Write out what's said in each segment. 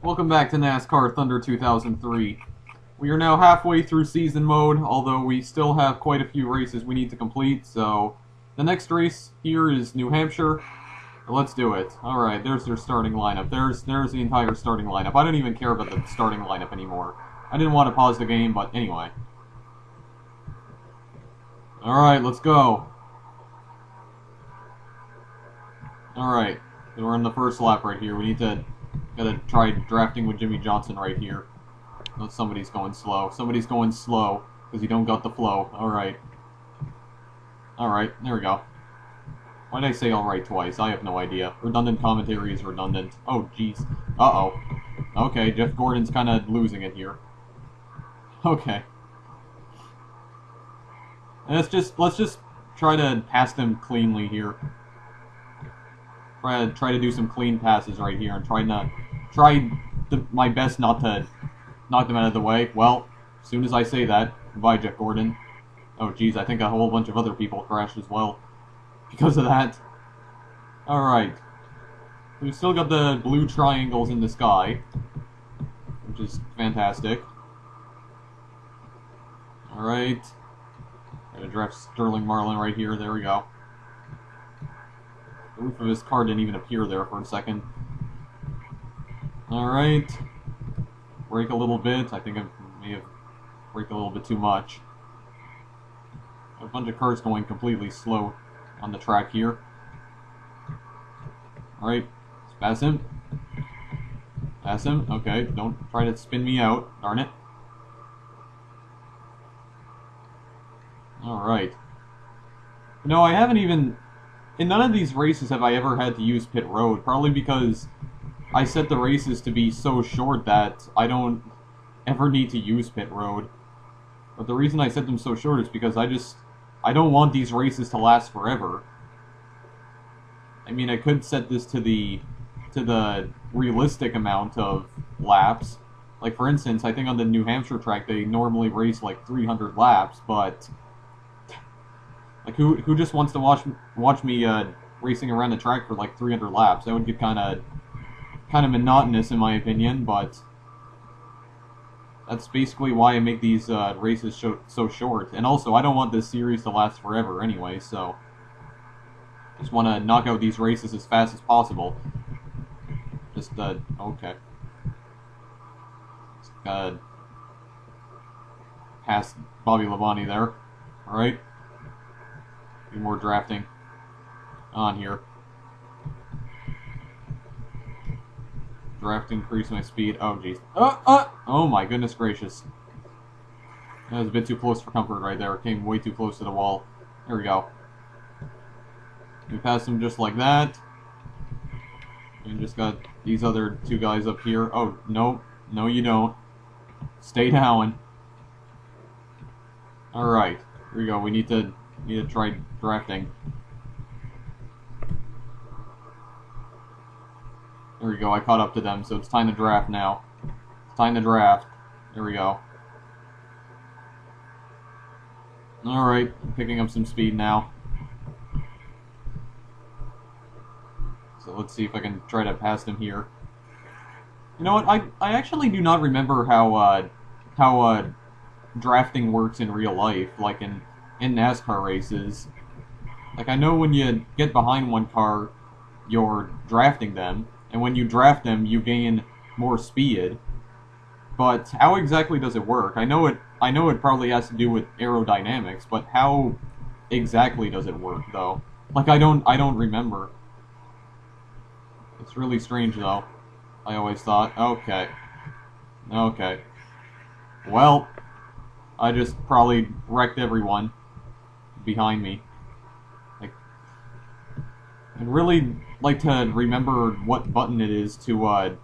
Welcome back to NASCAR Thunder 2003. We are now halfway through season mode, although we still have quite a few races we need to complete, so the next race here is New Hampshire. Let's do it. Alright, there's their starting lineup. There's the entire starting lineup. I don't even care about the starting lineup anymore. I didn't want to pause the game, but anyway. Alright, let's go. Alright, we're in the first lap right here. We need to gotta try drafting with Jimmy Johnson right here. Oh, somebody's going slow. Somebody's going slow because you don't got the flow. Alright. Alright, there we go. Why did I say alright twice? I have no idea. Redundant commentary is redundant. Oh, jeez. Uh-oh. Okay, Jeff Gordon's kind of losing it here. Okay. Let's just try to pass them cleanly here. Try to do some clean passes right here and try my best not to knock them out of the way. Well, as soon as I say that, goodbye, Jeff Gordon. Oh, geez, I think a whole bunch of other people crashed as well because of that. Alright. We've still got the blue triangles in the sky, which is fantastic. Alright. Gonna draft Sterling Marlin right here. There we go. The roof of his car didn't even appear there for a second. Alright. Brake a little bit. I think I may have braked a little bit too much. A bunch of cars going completely slow on the track here. Alright. Let's pass him. Pass him. Okay. Don't try to spin me out. Darn it. Alright. No, I haven't even... In none of these races have I ever had to use pit road, probably because I set the races to be so short that I don't ever need to use pit road. But the reason I set them so short is because I don't want these races to last forever. I mean, I could set this to the realistic amount of laps. Like, for instance, I think on the New Hampshire track they normally race like 300 laps, but... Like, who just wants to watch me racing around the track for like 300 laps? That would get kind of monotonous in my opinion, but that's basically why I make these races so short. And also, I don't want this series to last forever anyway, so just want to knock out these races as fast as possible. Just okay. Just, past Bobby Labonte there. All right. Be more drafting on here. Draft increase my speed. Oh jeez. Oh my goodness gracious. That was a bit too close for comfort right there. It came way too close to the wall. There we go. We pass them just like that. And just got these other two guys up here. Oh no, no you don't. Stay down. All right. Here we go. We need to try drafting. There we go, I caught up to them, so it's time to draft now. It's time to draft. There we go. Alright, picking up some speed now. So let's see if I can try to pass them here. You know what, I actually do not remember how drafting works in real life, like in NASCAR races. Like, I know when you get behind one car, you're drafting them, and when you draft them, you gain more speed. But how exactly does it work? I know it probably has to do with aerodynamics, but how exactly does it work, though? Like, I don't remember. It's really strange, though. I always thought, okay. Okay. Well, I just probably wrecked everyone behind me. Like, I'd really like to remember what button it is to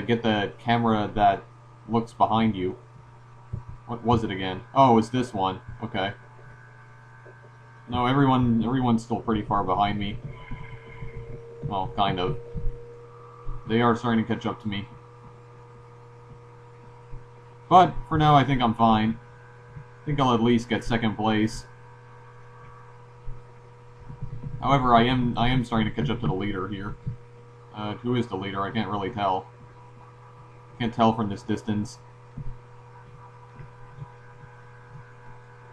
get the camera that looks behind you. What was it again? Oh, it's this one. Okay. No, everyone's still pretty far behind me. Well, kind of. They are starting to catch up to me. But for now, I think I'm fine. I think I'll at least get second place. However, I am starting to catch up to the leader here. Who is the leader? I can't really tell. Can't tell from this distance.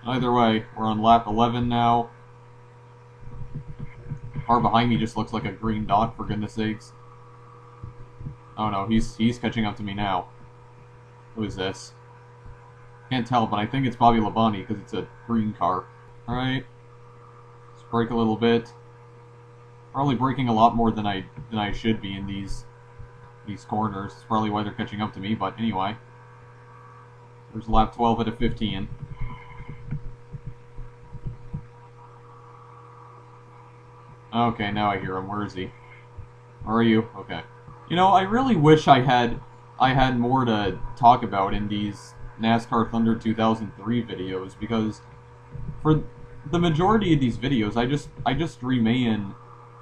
Either way, we're on lap 11 now. Car behind me just looks like a green dot, for goodness sakes. Oh no, he's catching up to me now. Who is this? Can't tell, but I think it's Bobby Labonte because it's a green car. Alright. Let's brake a little bit. Probably braking a lot more than I should be in these corners. It's probably why they're catching up to me, but anyway. There's lap 12 out of 15. Okay, now I hear him. Where is he? Where are you? Okay. You know, I really wish I had more to talk about in these NASCAR Thunder 2003 videos, because for the majority of these videos, I just remain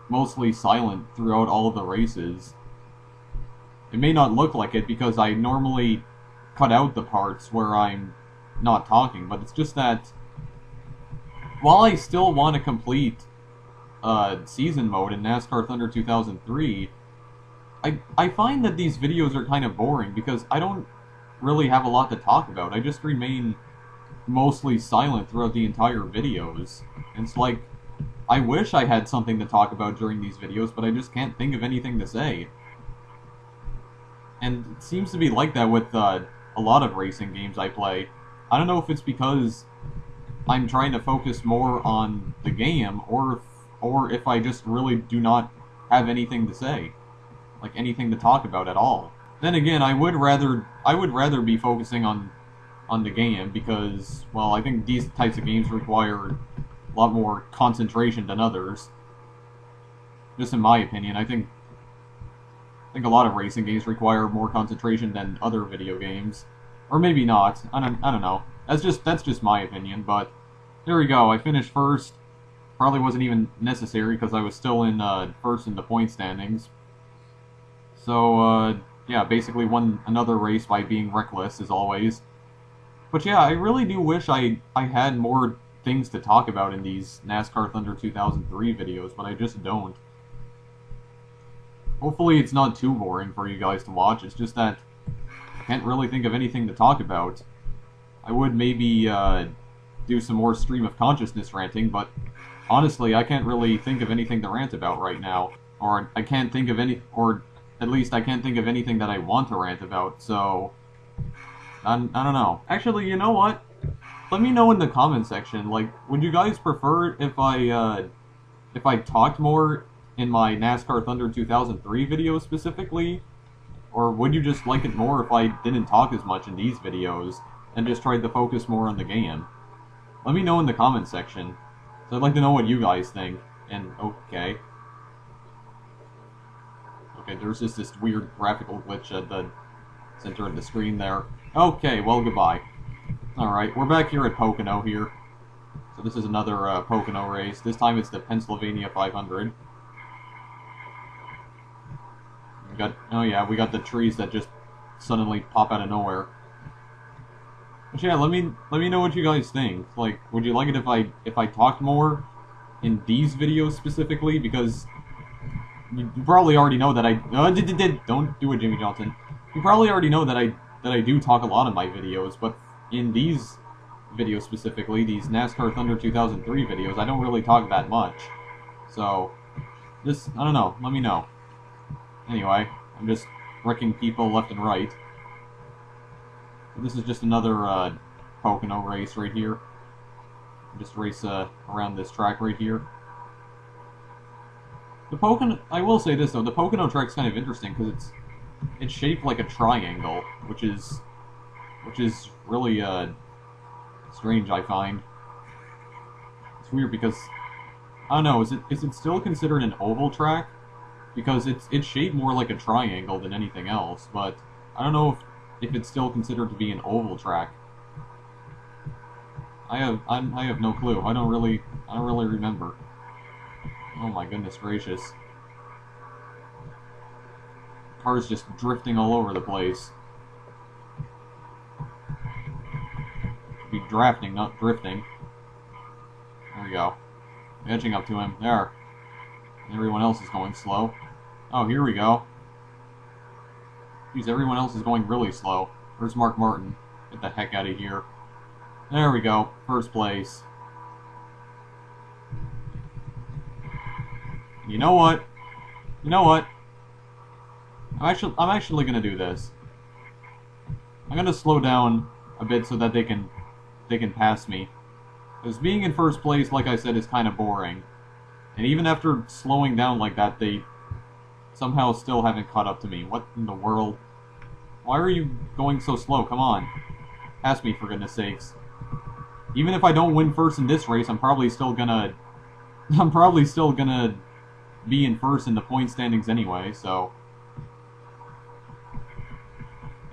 mostly silent throughout all of the races. It may not look like it because I normally cut out the parts where I'm not talking, but it's just that while I still want to complete season mode in NASCAR Thunder 2003, I find that these videos are kind of boring because I don't really have a lot to talk about. I just remain mostly silent throughout the entire videos. And it's like, I wish I had something to talk about during these videos, but I just can't think of anything to say. And it seems to be like that with a lot of racing games I play. I don't know if it's because I'm trying to focus more on the game, or if I just really do not have anything to say, like anything to talk about at all. Then again, I would rather be focusing on the game because, well, I think these types of games require a lot more concentration than others. Just in my opinion, I think a lot of racing games require more concentration than other video games, or maybe not. I don't know. That's just my opinion. But there we go. I finished first. Probably wasn't even necessary because I was still in first in the point standings. So yeah, basically won another race by being reckless as always. But yeah, I really do wish I had more things to talk about in these NASCAR Thunder 2003 videos, but I just don't. Hopefully it's not too boring for you guys to watch. It's just that I can't really think of anything to talk about. I would maybe do some more stream of consciousness ranting, but honestly, I can't really think of anything to rant about right now. Or I can't think of any, or at least I can't think of anything that I want to rant about, so I don't know. Actually, you know what? Let me know in the comment section, like, would you guys prefer if I talked more in my NASCAR Thunder 2003 videos specifically? Or would you just like it more if I didn't talk as much in these videos and just tried to focus more on the game? Let me know in the comment section. So I'd like to know what you guys think. And, okay. Okay, there's just this weird graphical glitch at the center of the screen there. Okay, well, goodbye. Alright, we're back here at Pocono here. So this is another Pocono race. This time it's the Pennsylvania 500. Oh yeah, we got the trees that just suddenly pop out of nowhere. But yeah, let me know what you guys think. Like, would you like it if I talked more in these videos specifically? Because you probably already know that I don't do it, Jimmy Johnson. You probably already know that I do talk a lot in my videos, but in these videos specifically, these NASCAR Thunder 2003 videos, I don't really talk that much. So, just, I don't know, let me know. Anyway, I'm just wrecking people left and right. This is just another Pocono race right here. Just race around this track right here. The Pocono, I will say this though, the Pocono track's kind of interesting because it's shaped like a triangle, which is really strange, I find. It's weird because I don't know, is it still considered an oval track? Because it's shaped more like a triangle than anything else, but I don't know if it's still considered to be an oval track. I have no clue. I don't really remember. Oh my goodness gracious. Cars just drifting all over the place. Should be drafting, not drifting. There we go. Edging up to him. There. Everyone else is going slow. Oh, here we go. Geez, everyone else is going really slow. Where's Mark Martin? Get the heck out of here. There we go. First place. You know what? You know what? I'm actually gonna do this. I'm gonna slow down a bit so that they can pass me. Because being in first place, like I said, is kind of boring. And even after slowing down like that, they somehow still haven't caught up to me. What in the world? Why are you going so slow? Come on. Pass me, for goodness sakes. Even if I don't win first in this race, I'm probably still gonna be in first in the point standings anyway, so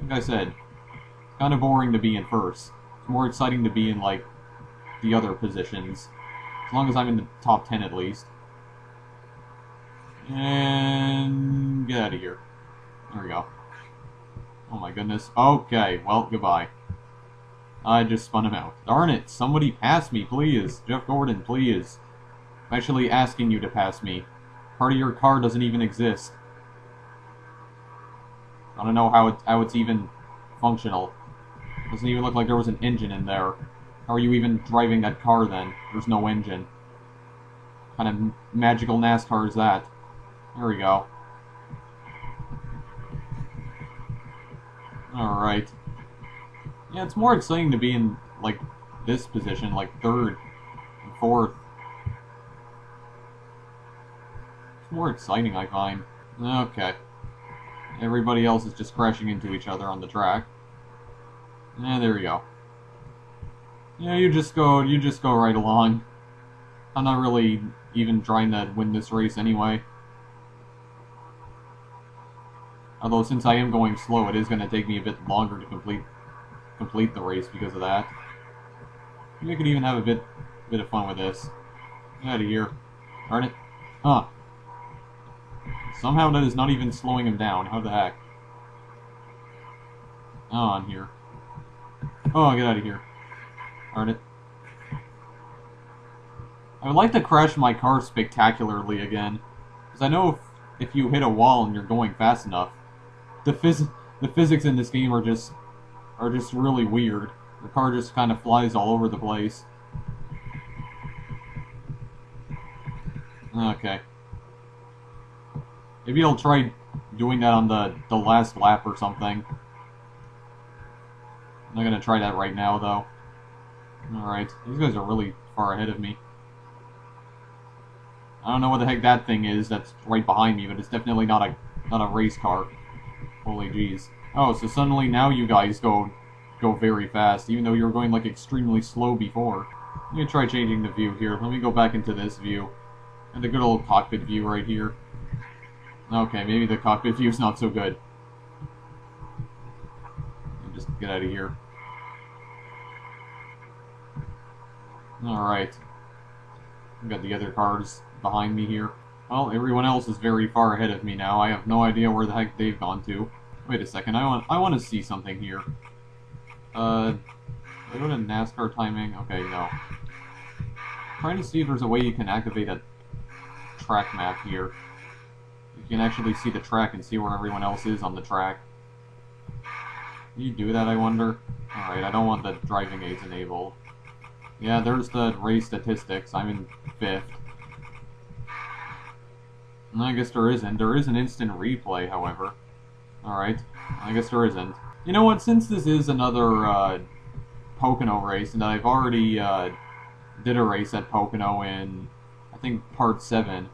like I said, it's kind of boring to be in first. It's more exciting to be in, like, the other positions. As long as I'm in the top 10 at least. And get out of here. There we go. Oh my goodness. Okay, well, goodbye. I just spun him out. Darn it, somebody pass me, please. Jeff Gordon, please. I'm actually asking you to pass me. Part of your car doesn't even exist. I don't know how it's even functional. Doesn't even look like there was an engine in there. How are you even driving that car then? There's no engine. What kind of magical NASCAR is that? There we go. Alright. Yeah, it's more exciting to be in, like, this position, like third and fourth. It's more exciting, I find. Okay. Everybody else is just crashing into each other on the track. Yeah, there we go. Yeah, you just go right along. I'm not really even trying to win this race anyway. Although, since I am going slow, it is going to take me a bit longer to complete the race because of that. Maybe I could even have a bit of fun with this. Get out of here. Darn it. Huh. Somehow that is not even slowing him down. How the heck? On here. Oh, get out of here. Darn it. I would like to crash my car spectacularly again. Because I know if you hit a wall and you're going fast enough, the physics in this game are just really weird. The car just kind of flies all over the place. Okay. Maybe I'll try doing that on the last lap or something. I'm not gonna try that right now, though. Alright, these guys are really far ahead of me. I don't know what the heck that thing is that's right behind me, but it's definitely not a race car. Holy jeez. Oh, so suddenly now you guys go very fast, even though you were going, like, extremely slow before. Let me try changing the view here. Let me go back into this view. And the good old cockpit view right here. Okay, maybe the cockpit view is not so good. Just get out of here. Alright. I've got the other cars behind me here. Well, everyone else is very far ahead of me now. I have no idea where the heck they've gone to. Wait a second, I want to see something here. Do I go to NASCAR timing? Okay, no. Trying to see if there's a way you can activate a track map here. You can actually see the track and see where everyone else is on the track. Can you do that, I wonder? Alright, I don't want the driving aids enabled. Yeah, there's the race statistics. I'm in 5th. I guess there isn't. There is an instant replay, however. Alright, I guess there isn't. You know what, since this is another Pocono race, and I've already did a race at Pocono in, I think, part 7,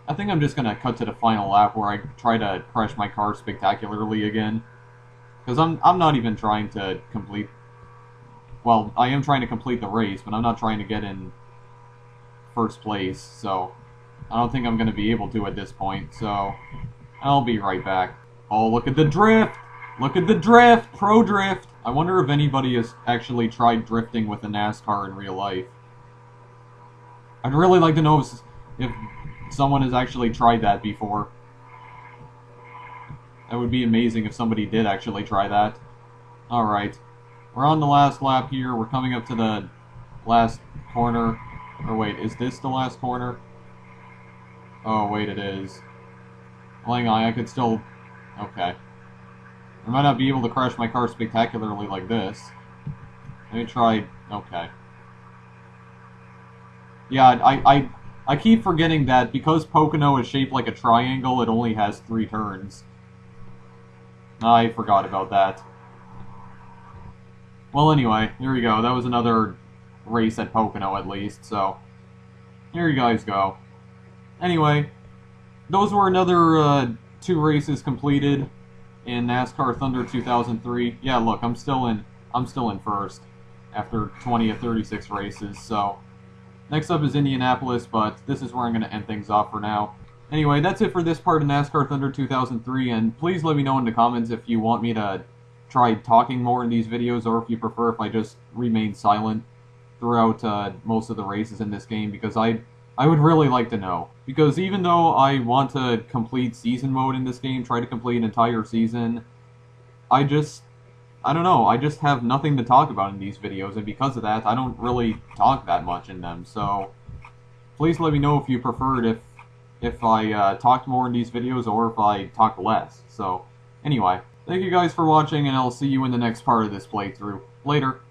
I think I'm just going to cut to the final lap where I try to crash my car spectacularly again. Because I'm not even trying to complete... Well, I am trying to complete the race, but I'm not trying to get in first place, so I don't think I'm going to be able to at this point, so I'll be right back. Oh, look at the drift! Look at the drift! Pro drift! I wonder if anybody has actually tried drifting with a NASCAR in real life. I'd really like to know if someone has actually tried that before. That would be amazing if somebody did actually try that. Alright. We're on the last lap here. We're coming up to the last corner. Or wait, is this the last corner? Oh, wait, it is. Hang on, I could still... Okay. I might not be able to crash my car spectacularly like this. Let me try... Okay. Yeah, I keep forgetting that because Pocono is shaped like a triangle, it only has 3 turns. I forgot about that. Well, anyway, here we go. That was another race at Pocono, at least, so... Here you guys go. Anyway, those were another 2 races completed in NASCAR Thunder 2003. Yeah, look, I'm still in first after 20 of 36 races, so... Next up is Indianapolis, but this is where I'm going to end things off for now. Anyway, that's it for this part of NASCAR Thunder 2003, and please let me know in the comments if you want me to try talking more in these videos, or if you prefer if I just remain silent throughout most of the races in this game, because I would really like to know. Because even though I want to complete season mode in this game, try to complete an entire season, I don't know, I just have nothing to talk about in these videos, and because of that, I don't really talk that much in them, so please let me know if you preferred if I talked more in these videos, or if I talked less. So, anyway, thank you guys for watching, and I'll see you in the next part of this playthrough. Later.